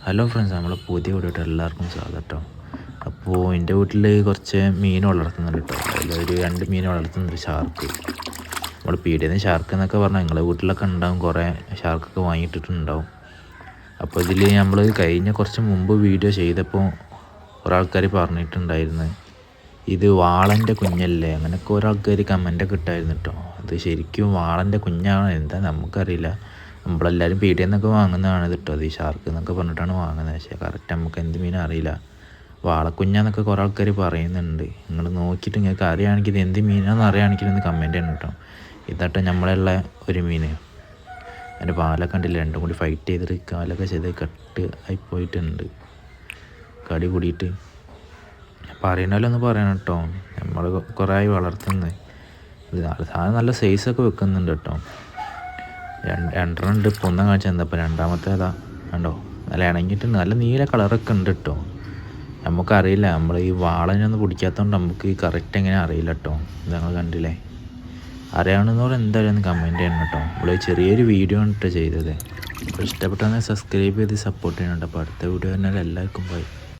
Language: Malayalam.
ഹലോ ഫ്രണ്ട്സ്, നമ്മളെ പുതിയ വീഡിയോട്ട് എല്ലാവർക്കും സ്വാഗതം കേട്ടോ. അപ്പോൾ എൻ്റെ വീട്ടിൽ കുറച്ച് മീൻ വളർത്തുന്നുണ്ട് കേട്ടോ. അതിലൊരു 2 മീൻ വളർത്തുന്നുണ്ട്, ഷാർക്ക്. നമ്മൾ പീടികയിൽ ഷാർക്ക് എന്നൊക്കെ പറഞ്ഞാൽ നിങ്ങളെ വീട്ടിലൊക്കെ ഉണ്ടാവും, കുറേ ഷാർക്കൊക്കെ വാങ്ങിയിട്ടിട്ടുണ്ടാവും. അപ്പോൾ ഇതിൽ നമ്മൾ കുറച്ച് മുമ്പ് വീഡിയോ ചെയ്തപ്പോൾ ഒരാൾക്കാർ പറഞ്ഞിട്ടുണ്ടായിരുന്നു, ഇത് വാളൻ്റെ കുഞ്ഞല്ലേ, അങ്ങനെയൊക്കെ ഒരാൾക്കാർ കമൻ്റൊക്കെ ഇട്ടായിരുന്നു കേട്ടോ. അത് ശരിക്കും വാളൻ്റെ കുഞ്ഞാണോ എന്താ നമുക്കറിയില്ല. നമ്മളെല്ലാവരും പീടികയിൽ നിന്നൊക്കെ വാങ്ങുന്നതാണ് കേട്ടോ. അത് ഈ ഷാർക്ക് എന്നൊക്കെ പറഞ്ഞിട്ടാണ് വാങ്ങുന്നത്. പക്ഷേ കറക്റ്റ് നമുക്ക് എന്ത് മീനും അറിയില്ല. വാളക്കുഞ്ഞാന്നൊക്കെ കുറേ ആൾക്കാർ പറയുന്നുണ്ട്. നിങ്ങൾ നോക്കിയിട്ട് നിങ്ങൾക്ക് അറിയുകയാണെങ്കിൽ ഇത് എന്ത് മീനാണെന്ന് അറിയുകയാണെങ്കിൽ ഒന്ന് കമൻറ്റ് ചെയ്യണം കേട്ടോ. ഇതാട്ടോ നമ്മളുള്ള ഒരു മീൻ. അതിൻ്റെ പാലൊക്കെ കണ്ടില്ല, രണ്ടും കൂടി ഫൈറ്റ് ചെയ്തിട്ട് കാലൊക്കെ ചെയ്ത് കട്ട് ആയിപ്പോയിട്ടുണ്ട്, കടി കൂടിയിട്ട്. പറയണമല്ലോ പറയണം കേട്ടോ. നമ്മൾ കുറേ ആയി വളർത്തുന്നത്. സാധനം നല്ല സൈസൊക്കെ വെക്കുന്നുണ്ട് കേട്ടോ. രണ്ടെണ്ണം ഉണ്ട്. ഇപ്പോൾ ഒന്നും കാണിച്ചു തന്നപ്പോൾ രണ്ടാമത്തെ അതാ കണ്ടോ, നല്ല ഇണങ്ങിയിട്ടുണ്ട്, നല്ല നീല കളറൊക്കെ ഉണ്ട് കേട്ടോ. നമുക്കറിയില്ല, നമ്മൾ ഈ വാളനൊന്നും പിടിക്കാത്തതുകൊണ്ട് നമുക്ക് കറക്റ്റ് എങ്ങനെ അറിയില്ല കേട്ടോ. നിങ്ങൾ കണ്ടില്ലേ, അറിയാവുന്നവർ എന്തായാലും ഒന്ന് കമൻറ്റ് ചെയ്യണം കേട്ടോ. നമ്മൾ ചെറിയൊരു വീഡിയോ ആണ് കേട്ടോ ചെയ്തത്. അപ്പോൾ ഇഷ്ടപ്പെട്ടെന്ന് സബ്സ്ക്രൈബ് ചെയ്ത് സപ്പോർട്ട് ചെയ്യണം കേട്ടോ. അപ്പോൾ അടുത്ത വീഡിയോ തന്നെ എല്ലാവർക്കും ബൈ.